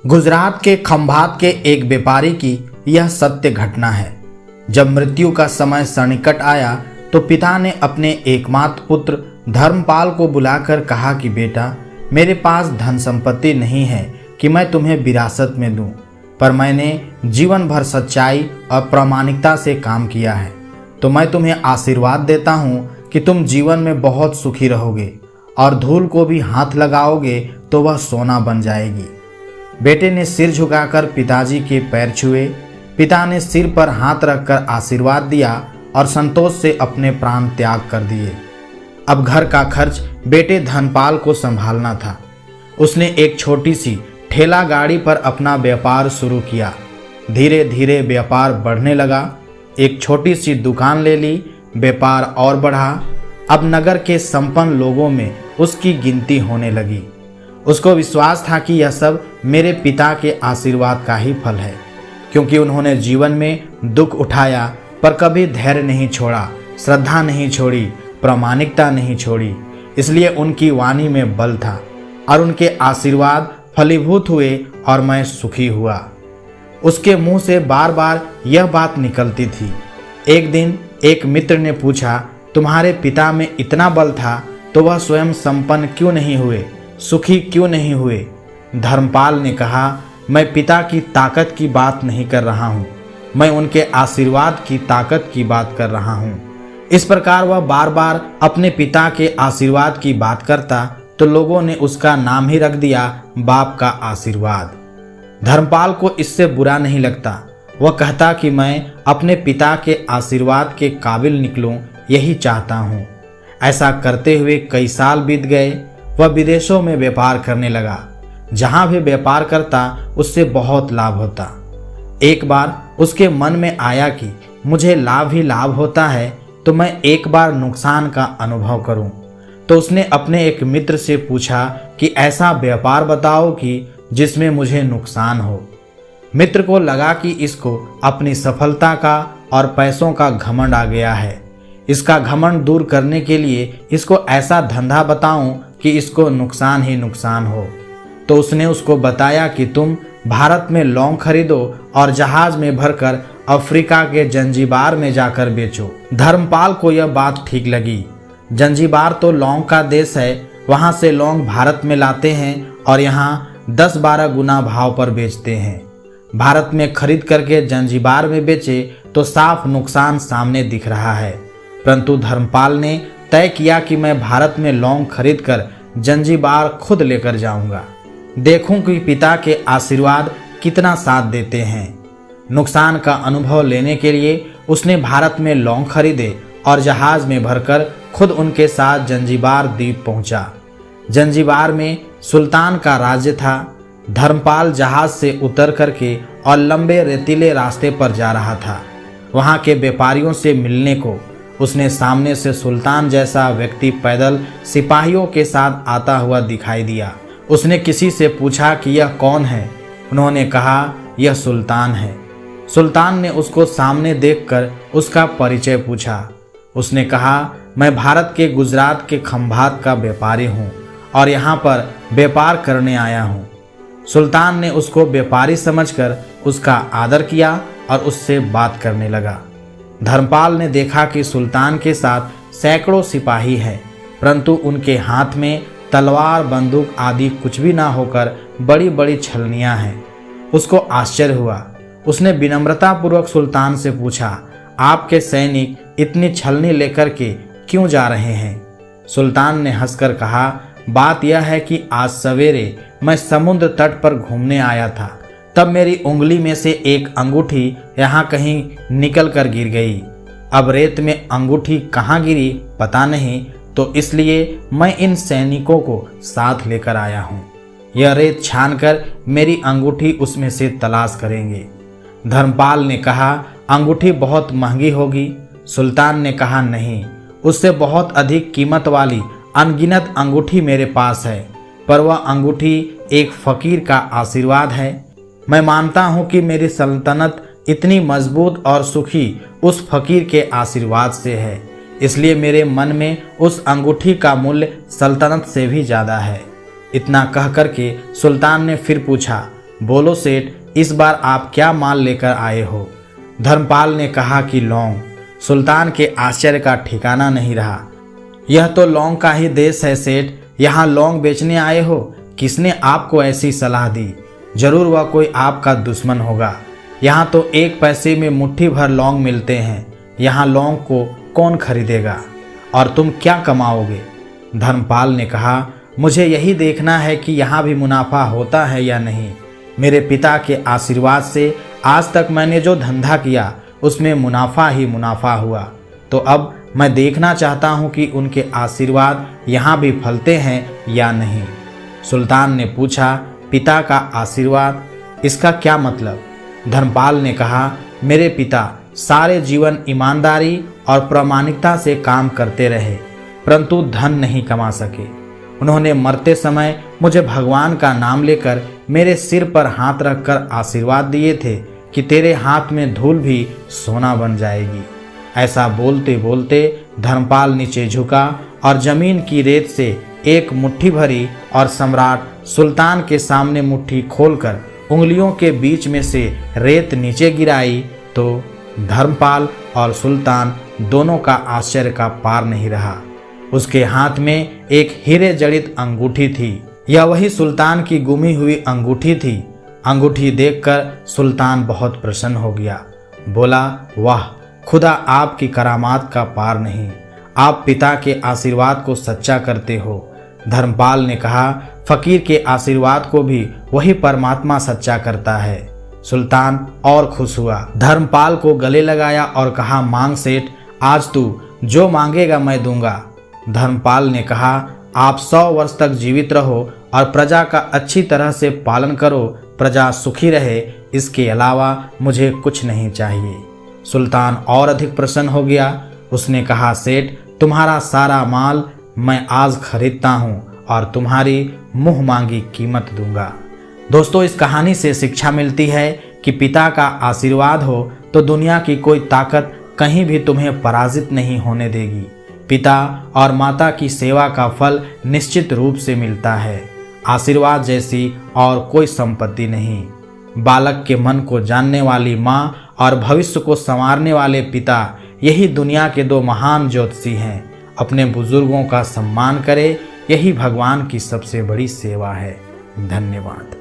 गुजरात के खंभात के एक व्यापारी की यह सत्य घटना है। जब मृत्यु का समय सन्निकट आया तो पिता ने अपने एकमात्र पुत्र धर्मपाल को बुलाकर कहा कि बेटा, मेरे पास धन संपत्ति नहीं है कि मैं तुम्हें विरासत में दूं, पर मैंने जीवन भर सच्चाई और प्रामाणिकता से काम किया है, तो मैं तुम्हें आशीर्वाद देता हूँ कि तुम जीवन में बहुत सुखी रहोगे और धूल को भी हाथ लगाओगे तो वह सोना बन जाएगी। बेटे ने सिर झुकाकर पिताजी के पैर छुए। पिता ने सिर पर हाथ रखकर आशीर्वाद दिया और संतोष से अपने प्राण त्याग कर दिए। अब घर का खर्च बेटे धनपाल को संभालना था। उसने एक छोटी सी ठेला गाड़ी पर अपना व्यापार शुरू किया। धीरे धीरे व्यापार बढ़ने लगा। एक छोटी सी दुकान ले ली, व्यापार और बढ़ा। अब नगर के संपन्न लोगों में उसकी गिनती होने लगी। उसको विश्वास था कि यह सब मेरे पिता के आशीर्वाद का ही फल है, क्योंकि उन्होंने जीवन में दुख उठाया पर कभी धैर्य नहीं छोड़ा, श्रद्धा नहीं छोड़ी, प्रामाणिकता नहीं छोड़ी। इसलिए उनकी वाणी में बल था और उनके आशीर्वाद फलीभूत हुए और मैं सुखी हुआ। उसके मुंह से बार बार यह बात निकलती थी। एक दिन एक मित्र ने पूछा, तुम्हारे पिता में इतना बल था तो वह स्वयं संपन्न क्यों नहीं हुए, सुखी क्यों नहीं हुए? धर्मपाल ने कहा, मैं पिता की ताकत की बात नहीं कर रहा हूँ, मैं उनके आशीर्वाद की ताकत की बात कर रहा हूँ। इस प्रकार वह बार बार अपने पिता के आशीर्वाद की बात करता तो लोगों ने उसका नाम ही रख दिया बाप का आशीर्वाद। धर्मपाल को इससे बुरा नहीं लगता। वह कहता कि मैं अपने पिता के आशीर्वाद के काबिल निकलूं, यही चाहता हूँ। ऐसा करते हुए कई साल बीत गए। वह विदेशों में व्यापार करने लगा। जहाँ भी व्यापार करता उससे बहुत लाभ होता। एक बार उसके मन में आया कि मुझे लाभ ही लाभ होता है तो मैं एक बार नुकसान का अनुभव करूं। तो उसने अपने एक मित्र से पूछा कि ऐसा व्यापार बताओ कि जिसमें मुझे नुकसान हो। मित्र को लगा कि इसको अपनी सफलता का और पैसों का घमंड आ गया है। इसका घमंड दूर करने के लिए इसको ऐसा धंधा बताऊं कि इसको नुकसान ही नुकसान हो। तो उसने उसको बताया कि तुम भारत में लौंग खरीदो और जहाज में भरकर अफ्रीका के जंजीबार में जाकर बेचो। धर्मपाल को यह बात ठीक लगी। जंजीबार तो लौंग का देश है, वहाँ से लौंग भारत में लाते हैं और यहाँ 10-12 गुना भाव पर बेचते हैं। भारत में खरीद करके जंजीबार में बेचे तो साफ नुकसान सामने दिख रहा है। परंतु धर्मपाल ने तय किया कि मैं भारत में लौंग खरीद कर जंजीबार खुद लेकर जाऊंगा, देखूं कि पिता के आशीर्वाद कितना साथ देते हैं। नुकसान का अनुभव लेने के लिए उसने भारत में लौंग खरीदे और जहाज में भरकर खुद उनके साथ जंजीबार द्वीप पहुंचा। जंजीबार में सुल्तान का राज्य था। धर्मपाल जहाज से उतर करके और लंबे रेतीले रास्ते पर जा रहा था। वहां के व्यापारियों से मिलने को उसने सामने से सुल्तान जैसा व्यक्ति पैदल सिपाहियों के साथ आता हुआ दिखाई दिया। उसने किसी से पूछा कि यह कौन है? उन्होंने कहा, यह सुल्तान है। सुल्तान ने उसको सामने देखकर उसका परिचय पूछा। उसने कहा, मैं भारत के गुजरात के खंभात का व्यापारी हूँ और यहाँ पर व्यापार करने आया हूँ। सुल्तान ने उसको व्यापारी समझकर उसका आदर किया और उससे बात करने लगा। धर्मपाल ने देखा कि सुल्तान के साथ सैकड़ों सिपाही हैं, परंतु उनके हाथ में तलवार, बंदूक आदि कुछ भी ना होकर बड़ी बड़ी छलनियां हैं। उसको आश्चर्य हुआ। उसने विनम्रतापूर्वक सुल्तान से पूछा, आपके सैनिक इतनी छलनी लेकर के क्यों जा रहे हैं? सुल्तान ने हंसकर कहा, बात यह है कि आज सवेरे मैं समुद्र तट पर घूमने आया था, तब मेरी उंगली में से एक अंगूठी यहाँ कहीं निकल कर गिर गई। अब रेत में अंगूठी कहाँ गिरी पता नहीं, तो इसलिए मैं इन सैनिकों को साथ लेकर आया हूँ। यह रेत छानकर मेरी अंगूठी उसमें से तलाश करेंगे। धर्मपाल ने कहा, अंगूठी बहुत महंगी होगी। सुल्तान ने कहा, नहीं, उससे बहुत अधिक कीमत वाली अनगिनत अंगूठी मेरे पास है, पर वह अंगूठी एक फकीर का आशीर्वाद है। मैं मानता हूँ कि मेरी सल्तनत इतनी मजबूत और सुखी उस फकीर के आशीर्वाद से है, इसलिए मेरे मन में उस अंगूठी का मूल्य सल्तनत से भी ज़्यादा है। इतना कह करके सुल्तान ने फिर पूछा, बोलो सेठ, इस बार आप क्या माल लेकर आए हो? धर्मपाल ने कहा कि लौंग। सुल्तान के आश्चर्य का ठिकाना नहीं रहा। यह तो लौंग का ही देश है सेठ, यहाँ लौंग बेचने आए हो? किसने आपको ऐसी सलाह दी? जरूर वह कोई आपका दुश्मन होगा। यहाँ तो 1 पैसे में मुट्ठी भर लौंग मिलते हैं। यहाँ लौंग को कौन खरीदेगा? और तुम क्या कमाओगे? धर्मपाल ने कहा, मुझे यही देखना है कि यहाँ भी मुनाफा होता है या नहीं। मेरे पिता के आशीर्वाद से आज तक मैंने जो धंधा किया उसमें मुनाफा ही मुनाफा हुआ, तो अब मैं देखना चाहता हूँ कि उनके आशीर्वाद यहाँ भी फलते हैं या नहीं। सुल्तान ने पूछा, पिता का आशीर्वाद, इसका क्या मतलब? धर्मपाल ने कहा, मेरे पिता सारे जीवन ईमानदारी और प्रामाणिकता से काम करते रहे, परंतु धन नहीं कमा सके। उन्होंने मरते समय मुझे भगवान का नाम लेकर मेरे सिर पर हाथ रखकर आशीर्वाद दिए थे कि तेरे हाथ में धूल भी सोना बन जाएगी। ऐसा बोलते बोलते धर्मपाल नीचे झुका और जमीन की रेत से एक मुट्ठी भरी और सम्राट सुल्तान के सामने मुट्ठी खोलकर उंगलियों के बीच में से रेत नीचे गिराई तो धर्मपाल और सुल्तान दोनों का आश्चर्य का पार नहीं रहा। उसके हाथ में एक हीरे जड़ित अंगूठी थी। यह वही सुल्तान की गुमी हुई अंगूठी थी। अंगूठी देखकर सुल्तान बहुत प्रसन्न हो गया। बोला, वाह, खुदा आपकी करामात का पार नहीं। आप पिता के आशीर्वाद को सच्चा करते हो। धर्मपाल ने कहा, फकीर के आशीर्वाद को भी वही परमात्मा सच्चा करता है। सुल्तान और खुश हुआ, धर्मपाल को गले लगाया और कहा, मांग सेठ, आज तू जो मांगेगा मैं दूंगा। धर्मपाल ने कहा, आप 100 वर्ष तक जीवित रहो और प्रजा का अच्छी तरह से पालन करो, प्रजा सुखी रहे, इसके अलावा मुझे कुछ नहीं चाहिए। सुल्तान और अधिक प्रसन्न हो गया। उसने कहा, सेठ, तुम्हारा सारा माल मैं आज खरीदता हूँ और तुम्हारी मुँह मांगी कीमत दूंगा। दोस्तों, इस कहानी से शिक्षा मिलती है कि पिता का आशीर्वाद हो तो दुनिया की कोई ताकत कहीं भी तुम्हें पराजित नहीं होने देगी। पिता और माता की सेवा का फल निश्चित रूप से मिलता है। आशीर्वाद जैसी और कोई संपत्ति नहीं। बालक के मन को जानने वाली माँ और भविष्य को संवारने वाले पिता, यही दुनिया के 2 महान ज्योतिषी हैं। अपने बुजुर्गों का सम्मान करें, यही भगवान की सबसे बड़ी सेवा है। धन्यवाद।